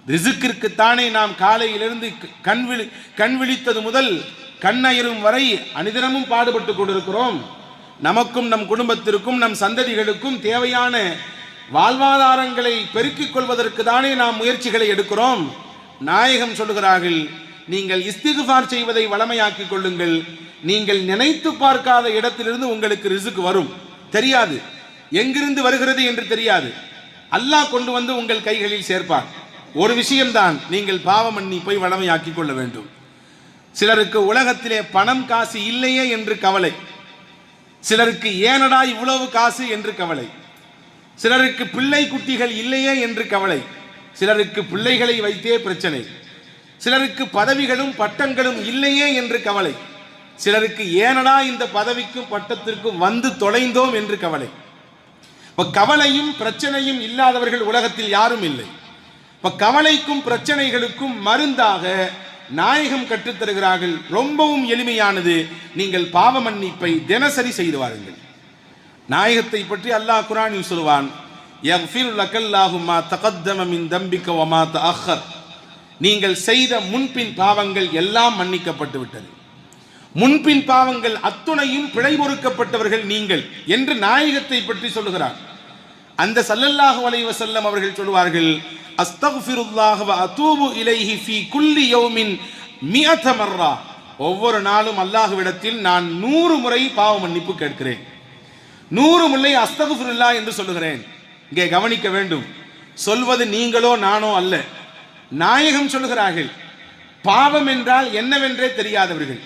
ரிசுக்கிற்குத்தானே நாம் காலையிலிருந்து கண் விழித்தது முதல் கண்ணயிரும் வரை அனிதினமும் பாடுபட்டு கொண்டிருக்கிறோம். நமக்கும் நம் குடும்பத்திற்கும் நம் சந்ததிகளுக்கும் தேவையான வாழ்வாதாரங்களை பெருக்கிக் கொள்வதற்கு தானே நாம் முயற்சிகளை எடுக்கிறோம். நாயகம் சொல்லுகிறார்கள், நீங்கள் இஸ்திக்ஃபார் செய்வதை வளமையாக்கிக் கொள்ளுங்கள். நீங்கள் நினைத்து பார்க்காத இடத்திலிருந்து உங்களுக்கு ரிசுக் வரும். தெரியாது, எங்கிருந்து வருகிறது என்று தெரியாது. அல்லாஹ் கொண்டு வந்து உங்கள் கைகளில் சேர்ப்பார். ஒரு விஷயம்தான், நீங்கள் பாவ மன்னிப்பை வளமையாக்கிக் கொள்ள வேண்டும். சிலருக்கு உலகத்திலே பணம் காசு இல்லையே என்று கவலை, சிலருக்கு ஏனடா இவ்வளவு காசு என்று கவலை, சிலருக்கு பிள்ளை குட்டிகள் இல்லையே என்று கவலை, சிலருக்கு பிள்ளைகளை வைத்தே பிரச்சனை, சிலருக்கு பதவிகளும் பட்டங்களும் இல்லையே என்று கவலை, சிலருக்கு ஏனடா இந்த பதவிக்கும் பட்டத்திற்கும் வந்து தொலைந்தோம் என்று கவலை. இப்ப கவலையும் பிரச்சனையும் இல்லாதவர்கள் உலகத்தில் யாரும் இல்லை. இப்ப கவலைக்கும் பிரச்சனைகளுக்கும் மருந்தாக நாயகம் கற்றுத்தருகிறார்கள். ரொம்பவும் எளிமையானது. நீங்கள் பாவ மன்னிப்பை தினசரி செய்து வாருங்கள். நாயகத்தை பற்றி அல்லாஹ் குர்ஆனில் சொல்வான், யக்ஃபிரு லக்கல்லாஹு மா தகத்தம மின் தம்பிக வ மா தஅக்கர். நீங்கள் செய்த முன்பின் பாவங்கள் எல்லாம் மன்னிக்கப்பட்டு விட்டது. முன்பின் பாவங்கள் அத்துணையும் பிழை பொறுக்கப்பட்டவர்கள் நீங்கள் என்று நாயகத்தை பற்றி சொல்லுகிறார். அந்த ஸல்லல்லாஹு அலைஹி வஸல்லம் அவர்கள் சொல்வார்கள், அஸ்தக்ஃபிருல்லாஹ வ அதூபு இலைஹி ஃபீ குல்லி யௌமின் 100 மர்ரா. ஒவ்வொரு நாளும் அல்லாஹ்விடத்தில் நான் 100 முறை பாவ மன்னிப்பு கேட்கிறேன். 100 முறை அஸ்தக்ஃபிருல்லாஹ் என்று சொல்லுகிறேன். இங்கே கவனிக்க வேண்டும், சொல்வது நீங்களோ நானோ அல்ல. நாயகம் சொல்லுகிறார்கள், பாவம் என்றால் என்னவென்றே தெரியாதவர்கள்,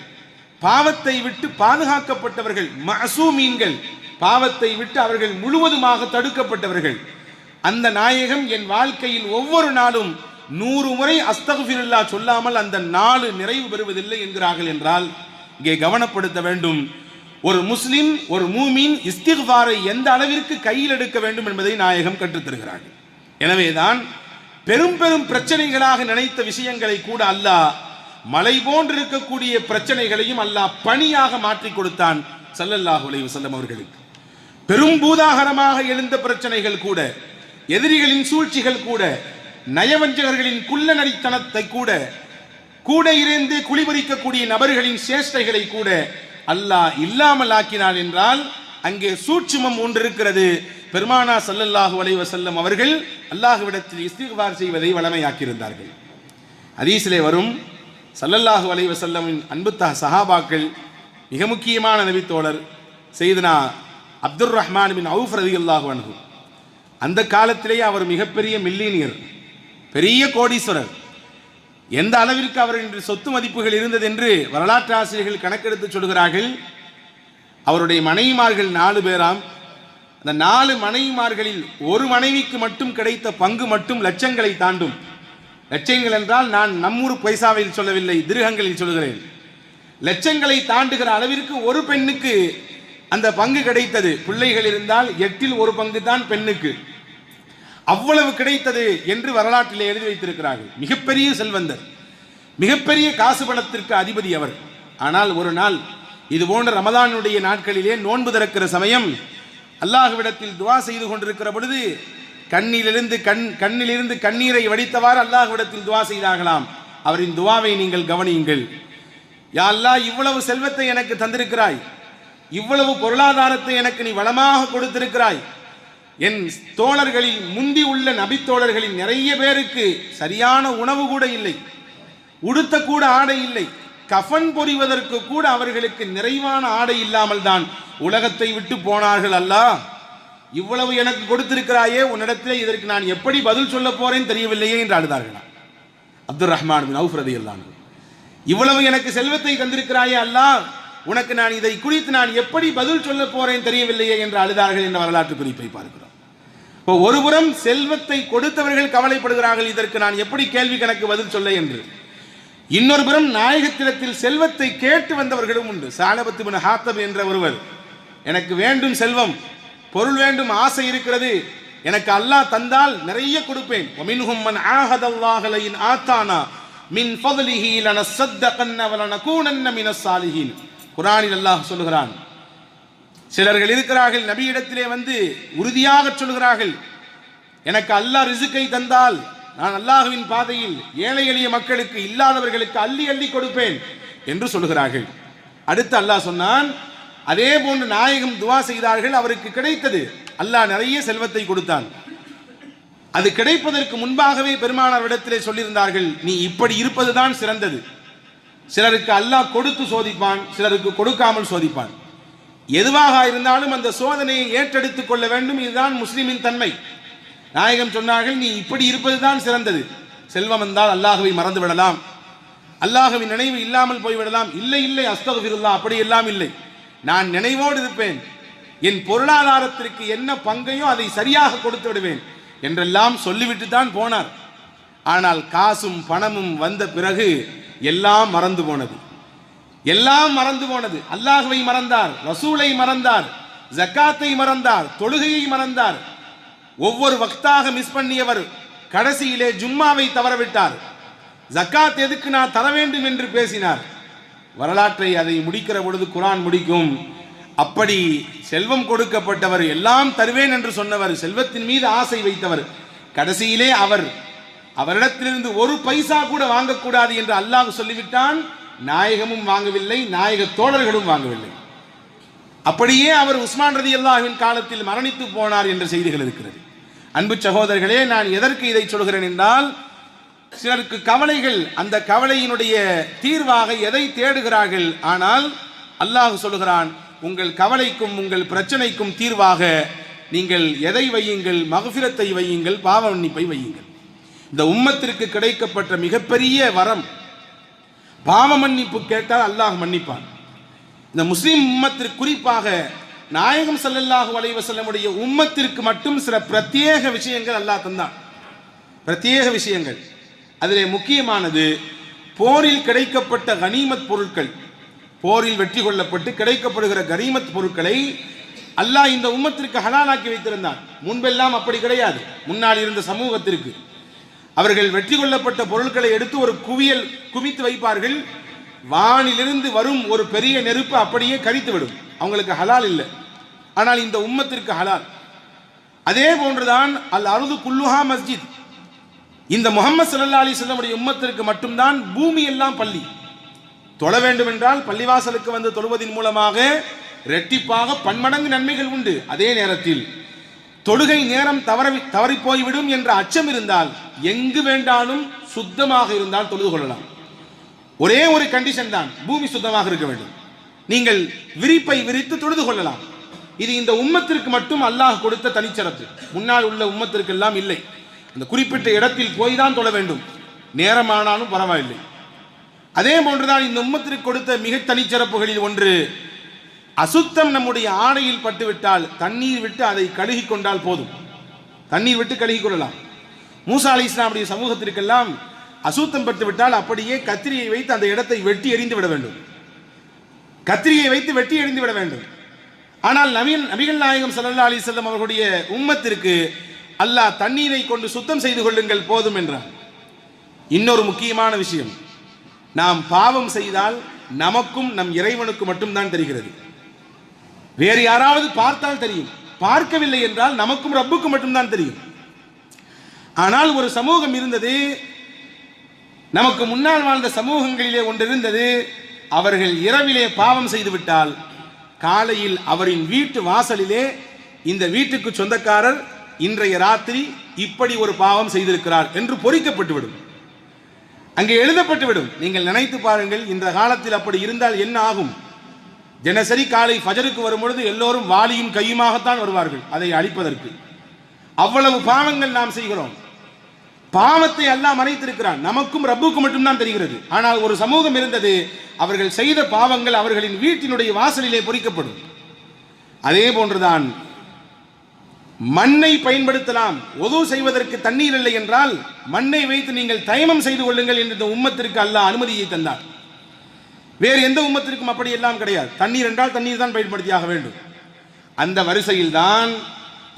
பாவத்தை விட்டு பாதுகாக்கப்பட்டவர்கள், மஅசூமீன்கள், பாவத்தை விட்டு அவர்கள் முழுவதுமாக தடுக்கப்பட்டவர்கள். அந்த நாயகம் என் வாழ்க்கையில் ஒவ்வொரு நாளும் 100 முறை அஸ்தக்ஃபிருல்லாஹ் சொல்லாமல் அந்த நாள் நிறைவு பெறுவதில்லை என்கிறார்கள். என்றால் இங்கே கவனப்படுத்த வேண்டும், ஒரு முஸ்லிம் ஒரு மூமின் இஸ்திக்ஃபாரை எந்த அளவிற்கு கையில் எடுக்க வேண்டும் என்பதை நாயகம் கற்றுத்தருகிறார்கள். எனவேதான் பெரும் பெரும் பிரச்சனைகளாக நினைத்த விஷயங்களை கூட அல்லாஹ் மலை போன்றிருக்கக்கூடிய பிரச்சனைகளையும் அல்லாஹ் பணியாக மாற்றி கொடுத்தான் ஸல்லல்லாஹு அலைஹி வஸல்லம் அவர்களுக்கு. பெரும் பூதாகரமாக எழுந்த பிரச்சனைகள் கூட, எதிரிகளின் சூழ்ச்சிகள் கூட, நயவஞ்சகர்களின் குள்ள நடித்தனத்தை கூட, கூட இருந்து குளிபறிக்கக்கூடிய நபர்களின் சேஷ்டைகளை கூட அல்லாஹ் இல்லாமல் ஆக்கினான். என்றால் அங்கே சூட்சுமம் ஒன்று இருக்கிறது. பெருமானா ஸல்லல்லாஹு அலைஹி வஸல்லம் அவர்கள் அல்லாஹ்விடத்தில் இஸ்திக்ஃபார் செய்வதை வளமையாக்கியிருந்தார்கள். ஹதீஸிலே வரும், ஸல்லல்லாஹு அலைஹி வஸல்லமின் அன்பு சஹாபாக்கள், மிக முக்கியமான நபித்தோழர் சையதுனா அப்துர் ரஹ்மான் பின் அவுஃப் ரலியல்லாஹு அன்ஹு. அந்த காலத்திலேயே அவர் மிகப்பெரிய மில்லினியர், பெரிய கோடீஸ்வரர். எந்த அளவிற்கு அவரின் சொத்து மதிப்புகள் இருந்தது என்று வரலாற்று ஆசிரியர்கள் கணக்கெடுத்து சொல்கிறார்கள். அவருடைய மனைவிமார்கள் 4 பேராம். அந்த 4 மனைவிமார்களில் ஒரு மனைவிக்கு மட்டும் கிடைத்த பங்கு மட்டும் லட்சங்களை தாண்டும். லட்சங்கள் என்றால் நான் நம்மூர் பைசாவில் சொல்லவில்லை, திருகங்களில் சொல்கிறேன். லட்சங்களை தாண்டுகிற அளவிற்கு ஒரு பெண்ணுக்கு அந்த பங்கு கிடைத்தது. பிள்ளைகள் இருந்தால் 8இல் 1 பங்கு தான் பெண்ணுக்கு. அவ்வளவு கிடைத்தது என்று வரலாற்றிலே எழுதி வைத்திருக்கிறார்கள். மிகப்பெரிய செல்வந்தர், மிகப்பெரிய காசு பணத்திற்கு அதிபதி அவர். ஆனால் ஒரு நாள் இது போன்ற ரமதானுடைய நாட்களிலே நோன்பு திறக்கிற சமயம் அல்லாஹ்விடத்தில் துஆ செய்து கொண்டிருக்கிற பொழுது கண்ணிலிருந்து கண்ணீரை வடித்தவாறு அல்லாஹ்விடத்தில் துஆ செய்தார்களாம். அவரின் துஆவை நீங்கள் கவனியுங்கள். யா அல்லாஹ், இவ்வளவு செல்வத்தை எனக்கு தந்திருக்கிறாய், இவ்வளவு பொருளாதாரத்தை எனக்கு நீ வளமாக கொடுத்திருக்கிறாய். என் தோழர்களில் முந்தி உள்ள நபித்தோழர்களில் நிறைய பேருக்கு சரியான உணவு கூட இல்லை, உடுத்த கூட ஆடை இல்லை, கஃன் பொறிவதற்கு கூட அவர்களுக்கு நிறைவான ஆடை இல்லாமல் தான் உலகத்தை விட்டு போனார்கள். அல்லாஹ், இவ்வளவு எனக்கு கொடுத்திருக்கிறாயே, உன்னிடத்திலே இதற்கு நான் எப்படி பதில் சொல்ல போறேன் தெரியவில்லையே என்று அழுதார்களாம். அப்துர் ரஹ்மான் பின் அவுஃப் ரலியல்லாஹு அன்ஹு, இவ்வளவு எனக்கு செல்வத்தை தந்திருக்கிறாயே அல்லாஹ், உனக்கு நான் இதை குறித்து நான் எப்படி பதில் சொல்ல போறேன் தெரியவில்லையே என்று அழுதார்கள் என்ற வரலாற்று குறிப்பை பார்க்கிறோம். இப்போ ஒருபுறம் செல்வத்தை கொடுத்தவர்கள் கவலைப்படுகிறார்கள், இதற்கு நான் எப்படி கேள்வி கணக்கு பதில் சொல்ல என்று. இன்னொரு புறம் நாயகத்திடத்தில் செல்வத்தை கேட்டு வந்தவர்களும் உண்டு. ஸஅலபத் இப்னு ஹாத்தப் என்ற ஒருவர், எனக்கு வேண்டும் செல்வம், பொருள் வேண்டும், ஆசை இருக்கிறது, எனக்கு அல்லாஹ் தந்தால் நிறைய கொடுப்பேன். வமின்ஹும் மன் ஆஹதல்லாஹ லயின் ஆத்தானா மின் ஃபضலிஹி லனஸத்தகன்ன வலனகூனன்ன மினஸ் சாலிஹீன். குர்ஆனில் அல்லாஹ் சொல்கிறான், சிலர்கள் இருக்கிறார்கள் நபியிடத்திலே வந்து உறுதியாக சொல்கிறார்கள், எனக்கு அல்லாஹ் ரிஸ்கை தந்தால் நான் அல்லாஹ்வின் பாதையில் ஏழை எளிய மக்களுக்கு, இல்லாதவர்களுக்கு அள்ளி அள்ளி கொடுப்பேன் என்று சொல்கிறார்கள். அடுத்து அல்லாஹ் சொன்னான், அதே போன்று நாயகம் துவா செய்தார்கள், அவருக்கு கிடைத்தது. அல்லாஹ் நிறைய செல்வத்தை கொடுத்தான். அது கிடைப்பதற்கு முன்பாகவே பெருமானாரிடத்திலே சொல்லியிருந்தார்கள், நீ இப்படி இருப்பதுதான் சிறந்தது. சிலருக்கு அல்லாஹ் கொடுத்து சோதிப்பான், சிலருக்கு கொடுக்காமல் சோதிப்பான். எதுவாக இருந்தாலும் அந்த சோதனையை ஏற்றெடுத்துக் கொள்ள வேண்டும். இதுதான் முஸ்லிமின் தன்மை. நாயகம் சொன்னார்கள், நீ இப்படி இருப்பதுதான் சிறந்தது. செல்வம் வந்தால் அல்லாஹ்வை மறந்து விடலாம், அல்லாஹ்வின் நினைவு இல்லாமல் போய்விடலாம். இல்லை இல்லை, அஸ்தக்ஃபிருல்லாஹ், அப்படி எல்லாம் இல்லை. நான் நினைவோடு இருப்பேன், என் பொருளாதாரத்திற்கு என்ன பங்கையோ அதை சரியாக கொடுத்து விடுவேன் என்றெல்லாம் சொல்லிவிட்டு தான் போனார். ஆனால் காசும் பணமும் வந்த பிறகு எல்லாம் மறந்து போனது. எல்லாம் மறந்து போனது. அல்லாஹ்வை மறந்தார், ரசூலை மறந்தார், ஜக்காத்தை மறந்தார், தொழுகையை மறந்தார். ஒவ்வொரு வக்தாக மிஸ் பண்ணியவர் கடைசியிலே ஜும்மாவை தவறவிட்டார். ஜக்காத் எதுக்கு நான் தர வேண்டும் என்று பேசினார். வரலாற்றை அதை முடிக்கிற பொழுது குர்ஆன் முடிக்கும், அப்படி செல்வம் கொடுக்கப்பட்டவர், எல்லாம் தருவேன் என்று சொன்னவர், செல்வத்தின் மீது ஆசை வைத்தவர், கடைசியிலே அவரிடத்திலிருந்து ஒரு பைசா கூட வாங்கக்கூடாது என்று அல்லாஹ் சொல்லிவிட்டான். நாயகமும் வாங்கவில்லை, நாயக தோழர்களும் வாங்கவில்லை. அப்படியே அவர் உஸ்மான் ரலியல்லாஹுவின் காலத்தில் மரணித்து போனார் என்ற செய்திகள் இருக்கிறது. அன்பு சகோதரர்களே, நான் எதற்கு இதை சொல்கிறேன் என்றால், சிலருக்கு கவலைகள், அந்த கவலையினுடைய தீர்வாக எதை தேடுகிறார்கள். ஆனால் அல்லாஹ் சொல்கிறான், உங்கள் கவலைக்கும் உங்கள் பிரச்சனைக்கும் தீர்வாக நீங்கள் எதை வையுங்கள்? மக்ஃபிரத்தை வையுங்கள், பாவ மன்னிப்பை வையுங்கள். இந்த உம்மத்திற்கு கிடைக்கப்பட்ட மிகப்பெரிய வரம் பாவ மன்னிப்பு. கேட்டால் அல்லாஹ் மன்னிப்பான். இந்த முஸ்லிம் உம்மத்திற்கு, குறிப்பாக நாயகம் ஸல்லல்லாஹு அலைஹி வஸல்லமுடைய உம்மத்திற்கு மட்டும் சில பிரத்யேக விஷயங்கள் அல்லாஹ் தந்தான். பிரத்யேக விஷயங்கள். அதிலே முக்கியமானது போரில் கிடைக்கப்பட்ட கனிமத் பொருட்கள். போரில் வெற்றி கொள்ளப்பட்டு கிடைக்கப்படுகிற கனிமத் பொருட்களை அல்லாஹ் இந்த உம்மத்திற்கு ஹலாலாக்கி வைத்திருந்தான். முன்பெல்லாம் அப்படி கிடையாது. முன்னால் இருந்த சமூகத்திற்கு அவர்கள் வெற்றி கொள்ளப்பட்ட பொருட்களை எடுத்து ஒரு குவித்து வைப்பார்கள். வானிலிருந்து வரும் ஒரு பெரிய நெருப்பு அப்படியே கரித்து விடும். அவங்களுக்கு ஹலால் இல்லை. ஆனால் இந்த உம்மத்திற்கு ஹலால். அதே போன்றுதான் அல் அர்து குல்லுஹா மஸ்ஜித். இந்த முஹம்மது ஸல்லல்லாஹு அலைஹி வஸல்லம் உடைய உம்மத்திற்கு மட்டும்தான் பூமி எல்லாம் பள்ளி. தொழ வேண்டும் என்றால் பள்ளிவாசலுக்கு வந்து தொழுவதின் மூலமாக இரட்டிப்பாக பன்மடங்கு நன்மைகள் உண்டு. அதே நேரத்தில் தொழுகை நேரம் தவறி போய்விடும் என்ற அச்சம் இருந்தால் எங்கு வேண்டாலும் சுத்தமாக இருந்தால் தொழுது கொள்ளலாம். ஒரே ஒரு கண்டிஷன் தான், பூமி சுத்தமாக இருக்க வேண்டும். நீங்கள் விரிப்பை விரித்து தொழுது கொள்ளலாம். இது இந்த உம்மத்திற்கு மட்டும் அல்லாஹ் கொடுத்த தனிச்சிறப்பு. முன்னால் உள்ள உம்மத்திற்கெல்லாம் இல்லை. அந்த குறிப்பிட்ட இடத்தில் போய் தான் தொழ வேண்டும், நேரமானாலும் பரவாயில்லை. அதே போன்றுதான் இந்த உம்மத்திற்கு கொடுத்த மிக தனிச்சிறப்புகளில் ஒன்று, அசுத்தம் நம்முடைய ஆடையில் பட்டுவிட்டால் தண்ணீர் விட்டு அதை கழுகி கொண்டால் போதும். தண்ணீர் விட்டு கழுகி கொள்ளலாம். மூசா அலைஹிஸ்ஸலாமுடைய சமூகத்திற்கெல்லாம் அசுத்தம் பட்டுவிட்டால் அப்படியே கத்திரியை வைத்து அந்த இடத்தை வெட்டி எறிந்து விட வேண்டும். கத்திரியை வைத்து வெட்டி எறிந்து விட வேண்டும். ஆனால் நபிகள் நாயகம் ஸல்லல்லாஹு அலைஹி வஸல்லம் அவர்களுடைய உம்மத்திற்கு அல்லாஹ் தண்ணீரை கொண்டு சுத்தம் செய்து கொள்ளுங்கள் போதும் என்றார். இன்னொரு முக்கியமான விஷயம், நாம் பாவம் செய்தால் நமக்கும் நம் இறைவனுக்கு மட்டும்தான் தெரிகிறது. வேறு யாராவது பார்த்தால் தெரியும். பார்க்கவில்லை என்றால் நமக்கும் ரப்புக்கும் மட்டும்தான் தெரியும். ஆனால் ஒரு சமூகம் இருந்தது, நமக்கு முன்னால் வாழ்ந்த சமூகங்களிலே ஒன்று இருந்தது. அவர்கள் இரவிலே பாவம் செய்துவிட்டால் காலையில் அவரின் வீட்டு வாசலிலே இந்த வீட்டுக்கு சொந்தக்காரர் இன்றைய ராத்திரி இப்படி ஒரு பாவம் செய்திருக்கிறார் என்று பொறிக்கப்பட்டுவிடும், அங்கே எழுதப்பட்டுவிடும். நீங்கள் நினைத்து பாருங்கள், இந்த காலத்தில் அப்படி இருந்தால் என்ன ஆகும்? தினசரி காலை ஃபஜருக்கு வரும்பொழுது எல்லோரும் வாளியும் கையுமாகத்தான் வருவார்கள் அதை அழிப்பதற்கு. அவ்வளவு பாவங்கள் நாம் செய்கிறோம். பாவத்தை அல்லாஹ் மறைத்திருக்கிறான், நமக்கும் ரப்புக்கும் மட்டும்தான் தெரிகிறது. ஆனால் ஒரு சமூகம் இருந்தது, அவர்கள் செய்த பாவங்கள் அவர்களின் வீட்டினுடைய வாசலிலே பொறிக்கப்படும். அதே போன்றுதான் மண்ணை பயன்படுத்தலாம். ஒது செய்வதற்கு தண்ணீர் இல்லை என்றால் மண்ணை வைத்து நீங்கள் தயமம் செய்து கொள்ளுங்கள் என்று இந்த உம்மத்திற்கு அல்லாஹ் அனுமதியை தந்தார். வேறு எந்த உம்மத்திற்கும் அப்படி எல்லாம் கிடையாது. தண்ணீர் என்றால் தண்ணீர் தான் பயன்படுத்தியாக வேண்டும். அந்த வரிசையில் தான்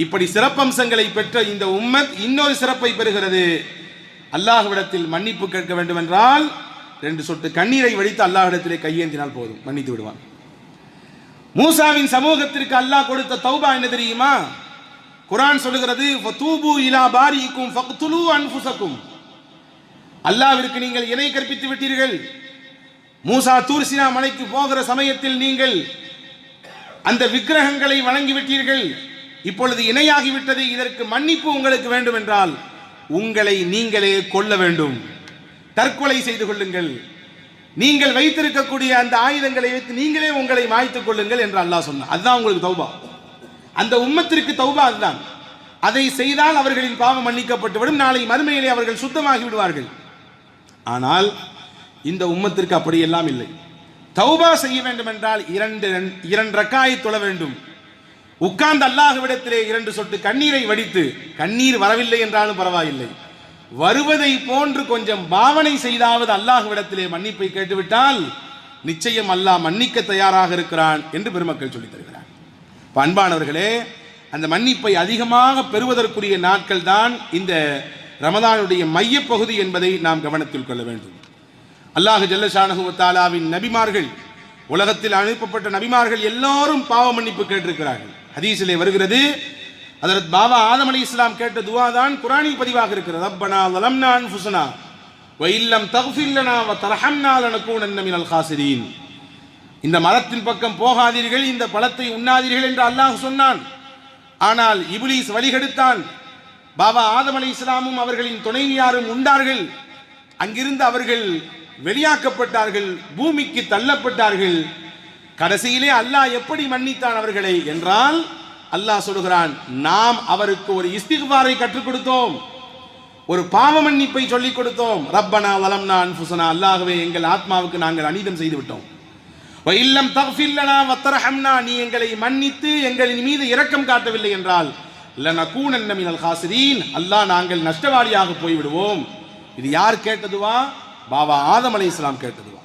இப்படி சிறப்பம்சங்களை பெற்ற இந்த உம்மத் இன்னொரு சிறப்பை பெறுகிறது. அல்லாஹ்விடத்தில் மன்னிப்பு கேட்க வேண்டும் என்றால் 2 சொட்டு கண்ணீரை வடித்து அல்லாஹ்விடத்திலே கையேந்தினால் போதும், மன்னித்து விடுவான். மூசாவின் சமூகத்திற்கு அல்லாஹ் கொடுத்த தௌபா என்ன தெரியுமா? குர்ஆன் சொல்லுகிறது, ஃபதூபு இலா பாரிக்கும் ஃபக்துலு அன்ஃபுஸக்கும். அல்லாஹ்விற்கு நீங்கள் இணை கற்பித்து விட்டீர்கள். மூசா தூர் சீனா மலைக்கு போகிற சமயத்தில் நீங்கள் அந்த விக்கிரகங்களை வணங்கிவிட்டீர்கள். இப்பொழுது இணையாகிவிட்டது. இதற்கு மன்னிப்பு உங்களுக்கு வேண்டும் என்றால் உங்களை நீங்களே கொல்ல வேண்டும், தற்கொலை செய்து கொள்ளுங்கள். நீங்கள் வைத்திருக்கக்கூடிய அந்த ஆயுதங்களை வைத்து நீங்களே உங்களை மாய்த்துக் கொள்ளுங்கள் என்று அல்லாஹ் சொன்னார். அதுதான் உங்களுக்கு தௌபா. அந்த உம்மத்திற்கு தௌபா அதுதான். அதை செய்தால் அவர்களின் பாவம் மன்னிக்கப்பட்டுவிடும். நாளை மறுமையிலே அவர்கள் சுத்தமாகி விடுவார்கள். ஆனால் இந்த உம்மத்திற்கு அப்படியெல்லாம் இல்லை. தௌபா செய்ய வேண்டும் என்றால் இரண்டு ரக்காயை தொழ வேண்டும். உட்கார்ந்து அல்லாஹ்விடத்திலே 2 சொட்டு கண்ணீரை வடித்து, கண்ணீர் வரவில்லை என்றாலும் பரவாயில்லை, வருவதை போன்று கொஞ்சம் பாவனை செய்தாவது அல்லாஹ்விடத்திலே மன்னிப்பை கேட்டுவிட்டால் நிச்சயம் அல்லாஹ் மன்னிக்க தயாராக இருக்கிறான் என்று பெருமக்கள் சொல்லித் தருகிறார். அன்பானவர்களே, அந்த மன்னிப்பை அதிகமாக பெறுவதற்குரிய நாட்கள் தான் இந்த ரமதானுடைய மையப்பகுதி என்பதை நாம் கவனத்தில் கொள்ள வேண்டும். அல்லாஹ் ஜல்லஷானஹு வ தஆலாவின் நபிமார்கள், உலகத்தில் அனுப்பப்பட்ட நபிமார்கள் எல்லாரும் பாவ மன்னிப்பு கேட்டிருக்கிறார்கள். ஹதீஸிலே வருகிறது, ஹஜ்ரத் பாபா ஆதம் அலைஹிஸ்ஸலாம் கேட்ட துஆ தான் குர்ஆனில் பதிவாக இருக்கிறது. ரப்பனா ஸலம்னா அன்ஃபுஸனா வ இல்லம் தக்ஃபிர் லனா வ தர்ஹம்னா லனகூனன்ன மினல் காசிரீன். இந்த மரத்தின் பக்கம் போகாதீர்கள், இந்த பழத்தை உண்ணாதீர்கள் என்று அல்லாஹ் சொன்னான். ஆனால் இப்லீஸ் வழிகெடுத்தான். பாபா ஆதம் அலைஹிஸ்ஸலாமும் அவர்களின் துணைவியாரும் உண்டார்கள். அங்கிருந்து அவர்கள் வெளியாக்கப்பட்டார்கள், பூமிக்கு தள்ளப்பட்டார்கள். கடைசியிலே அல்லாஹ் எப்படி மன்னித்தான் அவர்களை என்றால், அல்லாஹ் சொல்கிறான், நாம் அவருக்கு ஒரு இஸ்திக்பாரை கற்றுக் கொடுத்தோம், ஒரு பாவ மன்னிப்பை சொல்லிக் கொடுத்தோம். ரப்பனா வலம்னா அன்ஃபுஸனா, அல்லாஹ்வே எங்கள் ஆத்மாவுக்கு நாங்கள் அநீதம் செய்து விட்டோம். வ இல்லம் தக்ஃபிர் லனா வ தர்ஹம்னா, நீ எங்களை மன்னித்து எங்களின் மீது இரக்கம் காட்டவில்லை என்றால் லனகூனன்ன மினல் காசிரீன், அல்லாஹ் நாங்கள் நஷ்டவாளியாக போய்விடுவோம். இது யார் கேட்டதுவா? பாபா ஆதம் அலைஹிஸ்ஸலாம் கேட்டதுவா.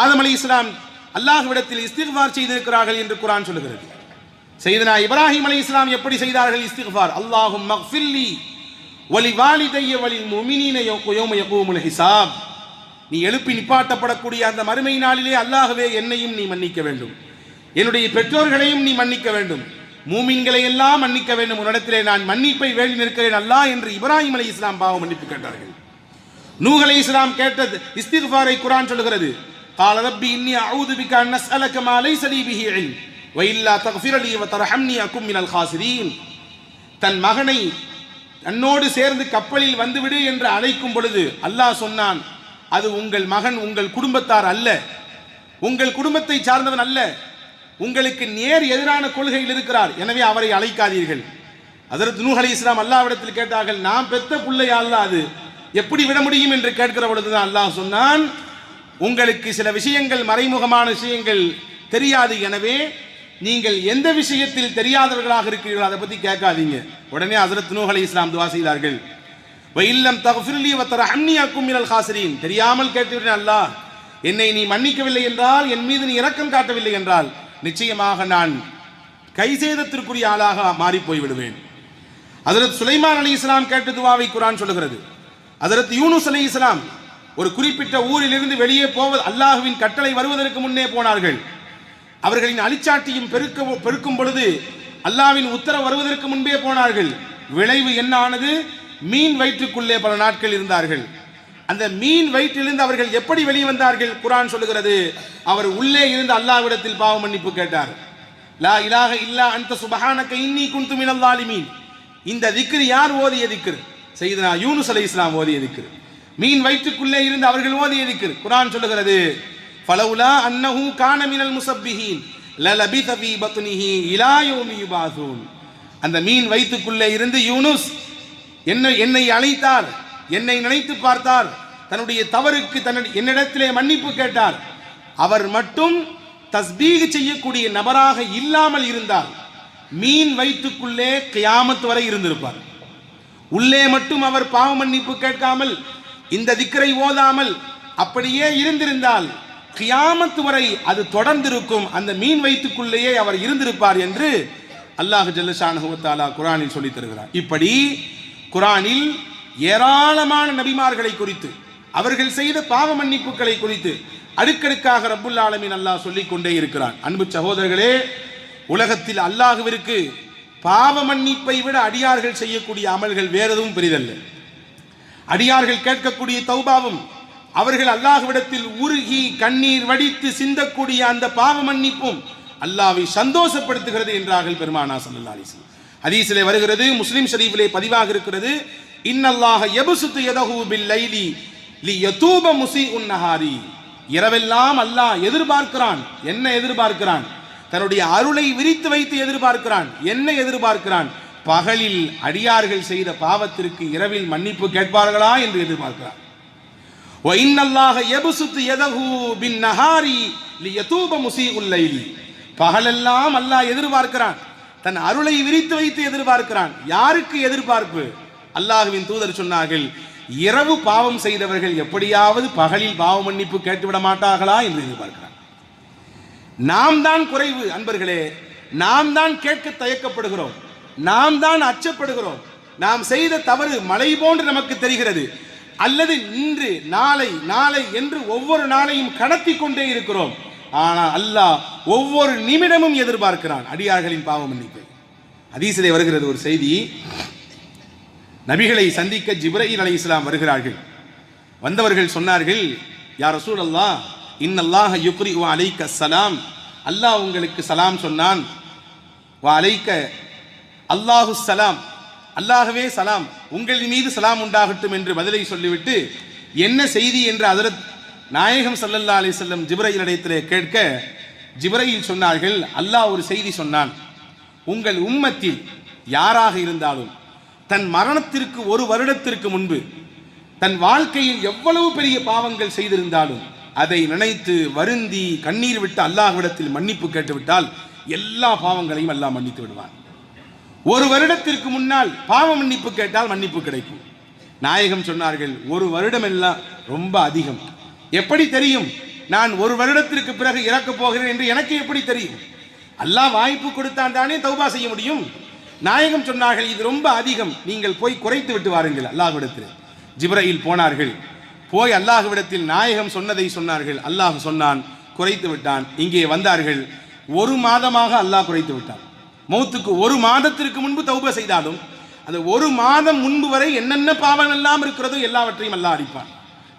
ஆதம் அலைஹிஸ்ஸலாம் அல்லாஹ்விடத்தில் இஸ்திக்பார் செய்திருக்கிறார்கள் என்று குர்ஆன் சொல்லுகிறது. சையதுனா இப்ராஹிம் அலைஹிஸ்ஸலாம் எப்படி செய்தார்கள் இஸ்திக்பார்? அல்லாஹும்ம மக்ஃபிர்லி வலி வாலிதைய வலில் முஃமினீன யௌம யகூமுல் ஹிசாப். நீ எழுப்பி நிப்பாட்டப்படக்கூடிய அந்த மறுமை நாளிலே அல்லாஹ்வே என்னையும் நீ மன்னிக்க வேண்டும், என்னுடைய பெற்றோர்களையும் நீ மன்னிக்க வேண்டும், மூமின்களை எல்லாம் மன்னிக்க வேண்டும், உன்னிடத்திலே நான் மன்னிப்பை வேண்டி நிற்கிறேன் அல்லாஹ் என்று இப்ராஹிம் அலைஹிஸ்ஸலாம் பாவ மன்னிப்பு கேட்டார்கள். நூஹ் அலைஹிஸ்ஸலாம் கேட்ட இஸ்திக்பாரை குர்ஆன் சொல்கிறது, قال ربي إني أعوذ بك أن أسألك ما ليس لي به علم وإلا تغفر لي وترحمني أكن من الخاسرين. தன் மகனை தன்னோடு சேர்ந்து கப்பலில் வந்துவிடு என்று அழைக்கும் பொழுது அல்லாஹ் சொன்னான், அது உங்கள் மகன் உங்கள் குடும்பத்தார் அல்ல, உங்கள் குடும்பத்தை சார்ந்தவன் அல்ல, உங்களுக்கு நேர் எதிரான கொள்கையில் இருக்கிறார், எனவே அவரை அழைக்காதீர்கள். ஹஜ்ரத் நூஹ் அலைஹிஸ்ஸலாம் அல்லாஹ்விடத்தில் கேட்டார்கள், நாம் பெத்த பிள்ளையா அல்லாஹ், அது எப்படி விட முடியும் என்று கேட்கிற பொழுதுதான் அல்லாஹ் சொன்னான், உங்களுக்கு சில விஷயங்கள் மறைமுகமான விஷயங்கள் தெரியாது, எனவே நீங்கள் எந்த விஷயத்தில் தெரியாதவர்களாக இருக்கிறீர்களோ அதை பற்றி கேட்காதீங்க. உடனே ஹஜ்ரத் நூஹ் அலைஹிஸ்ஸலாம் துஆ செய்தார்கள், வ இல்லம் தக்ஃபிர் லி வ தர்ஹம்னி அகும் மினல் காசிரீன். தெரியாமல் கேட்டுவிட்டேன் அல்லாஹ், என்னை நீ மன்னிக்கவில்லை என்றால், என் மீது நீ இரக்கம் காட்டவில்லை என்றால் நிச்சயமாக நான் கைசேதத்திற்குரிய ஆளாக மாறி போய்விடுவேன். ஹஜ்ரத் சுலைமான் அலைஹிஸ்ஸலாம் கேட்ட துஆவை குர்ஆன் சொல்லுகிறது. ஹஜ்ரத் யூனுஸ் அலைஹிஸ்ஸலாம் ஒரு குறிப்பிட்ட ஊரிலிருந்து வெளியே போவது, அல்லாஹ்வின் கட்டளை வருவதற்கு முன்னே போனார்கள். அவர்களின் அழிச்சாட்டியும் பெருக்கும் பொழுது அல்லாஹ்வின் உத்தரவு வருவதற்கு முன்பே போனார்கள். விளைவு என்ன ஆனது? மீன் வயிற்றுக்குள்ளே பல நாட்கள் இருந்தார்கள். அந்த மீன் வயிற்றிலிருந்து அவர்கள் எப்படி வெளியே வந்தார்கள்? குர்ஆன் சொல்லுகிறது, அவர் உள்ளே இருந்து அல்லாஹ்விடத்தில் பாவ மன்னிப்பு கேட்டார். லா இலாஹ இல்லா அன்த சுப்ஹானக இன்னி குன்து மினல் ஸாலிமீன். இந்த திக்ர் யார் ஓதிய திக்ர்? சையதுனா யூனுஸ் அலைஹிஸ்ஸலாம் ஓதிய திக்ர். மீன் வயிற்றுக்குள்ளே இருந்து அவர்கள் ஓதிய திக்ர். குர்ஆன் சொல்லுகிறது, ஃபலவுலா அன்னஹு கான மினல் முஸப்பிஹீன் லலபித ஃபீ பத்னிஹி இலா யௌமி யுபாஸூன். அந்த மீன் வயிற்றுக்குள்ளே இருந்து யூனுஸ் என்னை அழைத்தார், என்னை நினைத்து பார்த்தார், தன்னுடைய தவறுக்கு என்னிடத்திலே மன்னிப்பு கேட்டார். அவர் மட்டும் தஸ்பீக் செய்யக்கூடிய நபராக இல்லாமல் இருந்தால் மீன் வயிற்றுக்குள்ளே கியாமத் வரை இருந்திருப்பார். உள்ளே மட்டும் அவர் பாவ மன்னிப்பு கேட்காமல் இந்த திக்ரை ஓதாமல் அப்படியே இருந்திருந்தால் கியாமத் வரை அது தொடர்ந்திருக்கும், அந்த மீன் வயிற்றுக்குள்ளேயே அவர் இருந்திருப்பார் என்று அல்லாஹ் ஜல்லஷானஹு வ தஆலா குர்ஆனில் சொல்லித் தருகிறார். இப்படி குர்ஆனில் ஏராளமான நபிமார்களை குறித்து, அவர்கள் செய்த பாவ மன்னிப்புகளை குறித்து அடுக்கடுக்காக ரப்புல் ஆலமீன் அல்லாஹ் சொல்லிக் கொண்டே இருக்கிறான். அன்பு சகோதரர்களே, உலகத்தில் அல்லாஹ்விற்கு பாவ மன்னிப்பை விட அடியார்கள் செய்யக்கூடிய அமல்கள் வேற எதுவும் பெரிதல்ல. அடியார்கள் கேட்கக்கூடிய தௌபாவும் அவர்கள் அல்லாஹ்விடத்தில் உருகி கண்ணீர் வடித்து சிந்தக்கூடிய அந்த பாவ மன்னிப்பும் அல்லாஹ்வை சந்தோஷப்படுத்துகிறது என்றார்கள் பெருமானா ஸல்லல்லாஹு அலைஹி வஸல்லம். ஹதீஸிலே வருகிறது, முஸ்லிம் ஷரீஃபிலே பதிவாக இருக்கிறது, இன்னல்லாஹ யப்சுத்து யதஹு பில் லைலி லியதூப முஸீஉன் நஹாரி. இரவெல்லாம் அல்லாஹ் எதிர்பார்க்கிறான். என்ன எதிர்பார்க்கிறான்? தன்னுடைய அருளை விரித்து வைத்து எதிர்பார்க்கிறான். என்ன எதிர்பார்க்கிறான்? பகலில் அடியார்கள் செய்த பாவத்திற்கு இரவில் மன்னிப்பு கேட்பார்களா என்று எதிர்பார்க்கிறான். வ இன்னல்லாஹ யப்சுத்து யதஹு பின் நஹாரி லியதூப முஸீஉல் லைலி. பகலெல்லாம் அல்லாஹ் எதிர்பார்க்கிறான், தன் அருளை விரித்து வைத்து எதிர்பார்க்கிறான். யாருக்கு எதிர்பார்ப்பு? அல்லாஹ்வின் தூதர் சொன்னார்கள், இரவு பாவம் செய்தவர்கள் எப்படியாவது பகலில் பாவ மன்னிப்பு கேட்டுவிட மாட்டார்களா என்று எதிர்பார்க்கிறான். நாம் தான் குறைவு அன்பர்களே, நாம் தான் கேட்க தயக்கப்படுகிறோம், நாம் தான் அச்சப்படுகிறோம். நாம் செய்த தவறு மலை போன்று நமக்கு தெரிகிறது, அல்லது இன்று நாளை நாளை என்று ஒவ்வொரு நாளையும் கடத்தி கொண்டே இருக்கிறோம். ஆனால் அல்லாஹ் ஒவ்வொரு நிமிடமும் எதிர்பார்க்கிறான் அடியார்களின் பாவ மன்னிப்பை. ஹதீஸிலே வருகிறது ஒரு செய்தி, நபிகளை சந்திக்க ஜிப்ரீல் அலைஹிஸ்ஸலாம் வருகிறார்கள். வந்தவர்கள் சொன்னார்கள், யா ரசூலல்லாஹ், இன்னல்லாஹ யுக்ரிஉ அலைக்க ஸலாம். அல்லாஹ் உங்களுக்கு சலாம் சொன்னான். வ அலைக்க அல்லாஹு ஸலாம், அல்லாஹ்வே சலாம், உங்கள் மீது சலாம் உண்டாகட்டும் என்று பதிலை சொல்லிவிட்டு, என்ன செய்தி என்று ஹஜ்ரத் நாயகம் ஸல்லல்லாஹு அலைஹி வஸல்லம் ஜிப்ரீல் இடத்திலே கேட்க, ஜிப்ரீல் சொன்னார்கள், அல்லாஹ் ஒரு செய்தி சொன்னான், உங்கள் உம்மத்தில் யாராக இருந்தாலும் தன் மரணத்திற்கு ஒரு வருடத்திற்கு முன்பு தன் வாழ்க்கையில் எவ்வளவு பெரிய பாவங்கள் செய்திருந்தாலும் அதை நினைத்து வருந்தி கண்ணீர் விட்டு அல்லாஹ்விடத்தில் மன்னிப்பு கேட்டுவிட்டால் எல்லா பாவங்களையும் அல்லாஹ் மன்னித்து விடுவான். ஒரு வருடத்திற்கு முன்னால் பாவ மன்னிப்பு கேட்டால் மன்னிப்பு கிடைக்கும். நாயகம் சொன்னார்கள், ஒரு வருடம் எல்லாம் ரொம்ப அதிகம். எப்படி தெரியும்? நான் ஒரு வருடத்திற்கு பிறகு இறக்கப் போகிறேன் என்று எனக்கு எப்படி தெரியும்? அல்லாஹ் வாய்ப்பு கொடுத்தான் தானே தௌபா செய்ய முடியும். நாயகம் சொன்னார்கள், இது ரொம்ப அதிகம், நீங்கள் போய் குறைத்து விட்டு வாருங்கள் அல்லாஹ்விடத்தில். ஜிப்ரீல் போனார்கள். போய் அல்லாஹ்விடத்தில் நாயகம் சொன்னதை சொன்னார்கள். அல்லாஹ் சொன்னான், குறைத்து விட்டான். இங்கே வந்தார்கள். ஒரு மாதமாக அல்லாஹ் குறைத்து விட்டான். மௌத்துக்கு ஒரு மாதத்திற்கு முன்பு தௌபா செய்தாலும் அந்த ஒரு மாதம் முன்பு வரை என்னென்ன பாவம் எல்லாம் இருக்கிறதோ எல்லாவற்றையும் அல்லாஹ் அடிப்பான்.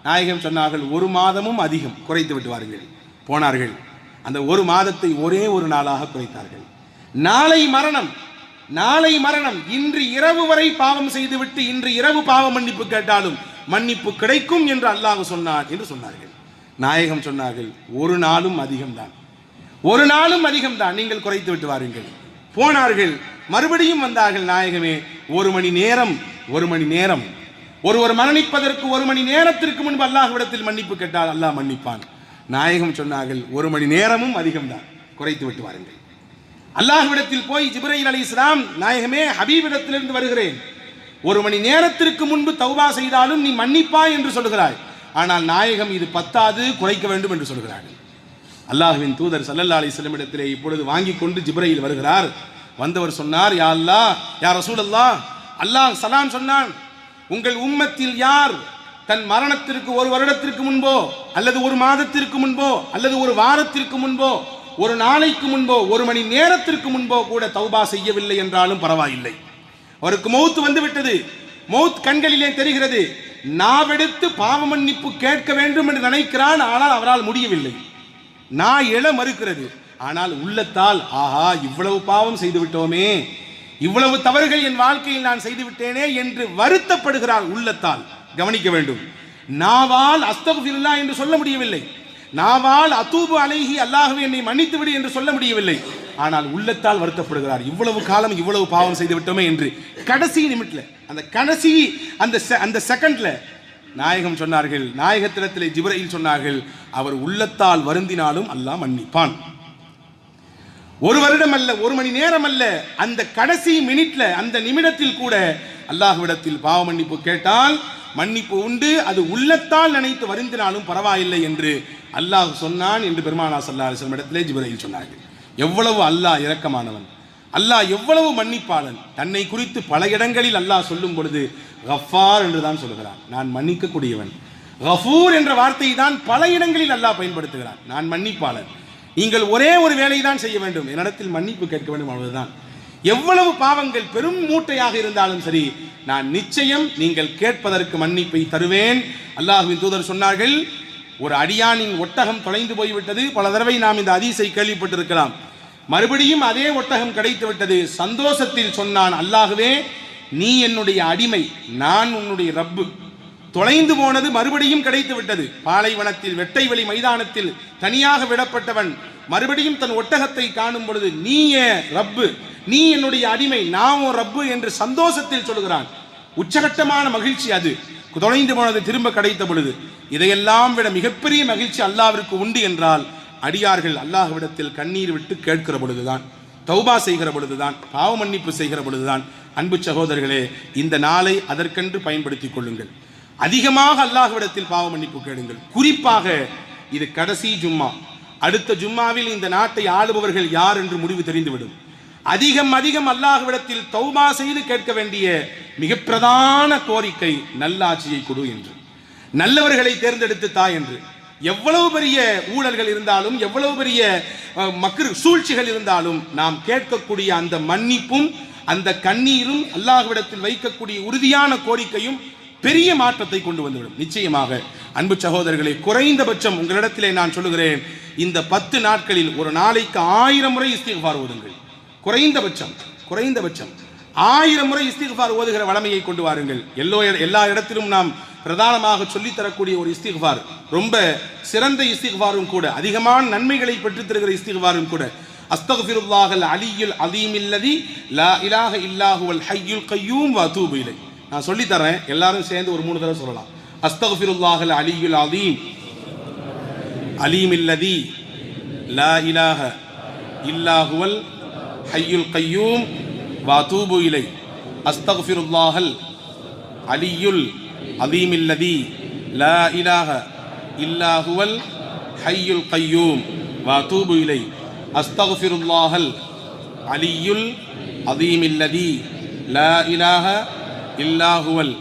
நாயகம் சொன்னார்கள், ஒரு மாதமும் அதிகம், குறைத்து விட்டு வாருங்கள். போனார்கள். அந்த ஒரு மாதத்தை ஒரே ஒரு நாளாக குறைத்தார்கள். நாளை மரணம், நாளை மரணம், இன்று இரவு வரை பாவம் செய்துவிட்டு இன்று இரவு பாவ மன்னிப்பு கேட்டாலும் மன்னிப்பு கிடைக்கும் என்று அல்லாஹ் சொன்னார் என்று சொன்னார்கள். நாயகம் சொன்னார்கள், ஒரு நாளும் அதிகம்தான், ஒரு நாளும் அதிகம்தான், நீங்கள் குறைத்து விட்டு வாருங்கள். போனார்கள். மறுபடியும் வந்தார்கள். நாயகமே, ஒரு மணி நேரம், ஒரு மணி நேரம், ஒருவர் மரணிப்பதற்கு ஒரு மணி நேரத்திற்கு முன்பு அல்லாஹ்விடத்தில் மன்னிப்பு கேட்டால் அல்லாஹ் மன்னிப்பான். நாயகம் சொன்னார்கள், ஒரு மணி நேரமும் அதிகம்தான், குறைத்து விட்டு வாருங்கள். அல்லாஹ்விடத்தில் போய் ஜிப்ரீல் அலைஹிஸ்ஸலாம், நாயகமே, ஹபீபிடத்திலிருந்து வருகிறேன், ஒரு மணி நேரத்திற்கு முன்பு தௌபா செய்தாலும் நீ மன்னிப்பாய் என்று சொல்கிறாய், ஆனால் நாயகம் இது பத்தாது, குறைக்க வேண்டும் என்று சொல்கிறார்கள். அல்லாஹ்வின் தூதர் ஸல்லல்லாஹு அலைஹி வஸல்லம் இடத்திலே இப்பொழுது வாங்கி கொண்டு ஜிப்ரீல் வருகிறார். வந்தவர் சொன்னார், யா அல்லாஹ், யா ரசூலல்லாஹ், அல்லாஹ் சலாம் சொன்னான், உங்கள் உம்மத்தில் யார் தன் மரணத்திற்கு ஒரு வருடத்திற்கு முன்போ அல்லது ஒரு மாதத்திற்கு முன்போ அல்லது ஒரு வாரத்திற்கு முன்போ ஒரு நாளைக்கு முன்போ ஒரு மணி நேரத்திற்கு முன்போ கூட தௌபா செய்யவில்லை என்றாலும் பரவாயில்லை, அவருக்கு மௌத் வந்து விட்டது, மௌத் கண்களிலே தெரிகிறது, நாவெடுத்து பாவ மன்னிப்பு கேட்க வேண்டும் என்று நினைக்கிறான், ஆனால் அவரால் முடியவில்லை, நான் எழ மறுக்கிறது, ஆனால் உள்ளத்தால் ஆஹா இவ்வளவு பாவம் செய்து விட்டோமே, இவ்வளவு தவறுகள் என் வாழ்க்கையில் நான் செய்து விட்டேனே என்று வருத்தப்படுகிறார் உள்ளத்தால். கவனிக்க வேண்டும், நாவால் அஸ்தக்ஃபிருல்லாஹ் என்று சொல்ல முடியவில்லை, நாவால் அதூபு அலைஹி அல்லாஹ்வே என்னை மன்னித்து விடு என்று சொல்ல முடியவில்லை, ஆனால் உள்ளத்தால் வருத்தப்படுகிறார், இவ்வளவு காலம் இவ்வளவு பாவம் செய்து விட்டோமே என்று. கடைசி நிமிடத்தில், அந்த கடைசி அந்த செகண்ட்ல நாயகம் சொன்னார்கள், நாயகத்திடத்திலே ஜிப்ரீல் சொன்னார்கள், அவர் உள்ளத்தால் வருந்தினாலும் அல்லாஹ் மன்னிப்பான். ஒரு வருடம் அல்ல, ஒரு மணி நேரம் அல்ல, அந்த கடைசி மினிட்ல, அந்த நிமிடத்தில் கூட அல்லாஹ்விடத்தில் பாவ மன்னிப்பு கேட்டால் மன்னிப்பு உண்டு, அது உள்ளத்தால் நினைத்து வருந்தினாலும் பரவாயில்லை என்று அல்லாஹ் சொன்னான் என்று பெருமானா ஸல்லல்லாஹு அலைஹி வஸல்லம் இடத்திலே ஜிப்ரீல் சொன்னார்கள். எவ்வளவு அல்லாஹ் இரக்கமானவன், அல்லாஹ் எவ்வளவு மன்னிப்பாளன். தன்னை குறித்து பல இடங்களில் அல்லாஹ் சொல்லும் பொழுது கஃபார் என்று தான் சொல்கிறான், நான் மன்னிக்கக்கூடியவன். கஃபூர் என்ற வார்த்தையை தான் பல இடங்களில் அல்லாஹ் பயன்படுத்துகிறான், நான் மன்னிப்பாளன். நீங்கள் ஒரே ஒரு வேலை தான் செய்ய வேண்டும், என்னிடத்தில் மன்னிப்பு கேட்க வேண்டும், அவ்வளவுதான். எவ்வளவு பாவங்கள் பெரும் மூட்டையாக இருந்தாலும் சரி, நான் நிச்சயம் நீங்கள் கேட்பதற்கு மன்னிப்பை தருவேன். அல்லாஹ்வின் தூதர் சொன்னார்கள், ஒரு அடியானின் ஒட்டகம் தொலைந்து போய்விட்டது. பல தடவை நாம் இந்த ஹதீஸை கேள்விப்பட்டிருக்கலாம். மறுபடியும் அதே ஒட்டகம் கிடைத்து விட்டது. சந்தோஷத்தில் சொன்னான், அல்லாஹ்வே, நீ என்னுடைய அடிமை, நான் உன்னுடைய ரப்பு. தொலைந்து போனது மறுபடியும் கிடைத்து விட்டது. பாலைவனத்தில் வெட்டை வெளி மைதானத்தில் தனியாக விடப்பட்டவன் மறுபடியும் தன் ஒட்டகத்தை காணும் பொழுது, நீ ரப்பு, நீ என்னுடைய அடிமை, நான் உன் ரப்பு என்று சந்தோஷத்தில் சொல்கிறான். உச்சகட்டமான மகிழ்ச்சி அது. தொலைந்து போனது திரும்ப கிடைத்த பொழுது. இதையெல்லாம் விட மிகப்பெரிய மகிழ்ச்சி அல்லாஹ்விற்கு உண்டு என்றால், அடியார்கள் அல்லாஹ்விடத்தில் கண்ணீர் விட்டு கேட்கிற பொழுதுதான், தௌபா செய்கிற பொழுதுதான், பாவ மன்னிப்பு செய்கிற பொழுதுதான். அன்பு சகோதரர்களே, இந்த நாளை அதற்கென்று பயன்படுத்திக் கொள்ளுங்கள். அதிகமாக அல்லாஹ்விடத்தில் பாவ மன்னிப்பு கேளுங்கள். குறிப்பாக இது கடைசி ஜும்மா. அடுத்த ஜும்மாவில் இந்த நாட்டை ஆளுபவர்கள் யார் என்று முடிவு தெரிந்துவிடும். அதிகம் அல்லாஹ்விடத்தில் தௌபா செய்து கேட்க வேண்டிய மிக பிரதான கோரிக்கை நல்லாட்சியை கொடு என்று, நல்லவர்களை தேர்ந்தெடுத்து தா என்று. எவ்வளவு பெரிய ஊழல்கள் இருந்தாலும், எவ்வளவு பெரிய மக்கள் சூழ்ச்சிகள் இருந்தாலும், நாம் கேட்கக்கூடிய அந்த மன்னிப்பும் அந்த கண்ணீரும் அல்லாஹ்விடத்தில் வைக்கக்கூடிய உறுதியான கோரிக்கையும் பெரிய மாற்றத்தை கொண்டு வந்துவிடும் நிச்சயமாக. அன்பு சகோதரர்களே, குறைந்தபட்சம் உங்களிடத்திலே நான் சொல்லுகிறேன், இந்த 10 நாட்களில் ஒரு நாளைக்கு 1000 முறை இஸ்திக்ஃபார் ஓதுங்கள். குறைந்தபட்சம் 1000 முறை இஸ்திக்ஃபார் ஓதுகிற வளமையை கொண்டு வாருங்கள். எல்லா இடத்திலும் நாம் பிரதானமாக சொல்லித்தரக்கூடிய ஒரு இஸ்திக்ஃபார், ரொம்ப சிறந்த இஸ்திக்ஃபாரும் கூட, அதிகமான நன்மைகளை பெற்றுத் தருகிற இஸ்திக்ஃபாரும் கூட. அஸ்தக்ஃபிருல்லாஹல் அலியுல் அதீமில்லதி லா இலாஹ இல்லாஹுவல் ஹய்யுல் கய்யூம் வ அதூபு இலைஹ். நான் சொல்லித்தரேன், எல்லாரும் சேர்ந்து ஒரு 3 தடவை சொல்லலாம். அஸ்தக்ஃபிருல்லாஹல் அலியுல் அதீம் அலீமில்லதி லா இலாஹ இல்லாஹுவல் ஹய்யுல் கய்யூம் வ அதூபு இலைஹ். அஸ்தக்ஃபிருல்லாஹல் அலியுல் அதீமில்லதி லா இலாஹ இல்லாஹுவல் ஹய்யுல் கய்யூம் வ அதூபு இலைஹ். அஸ்தக்ஃபிருல்லாஹல் அலியுல் அதீமில்லதி லா இலாஹ இல்லாஹுவல்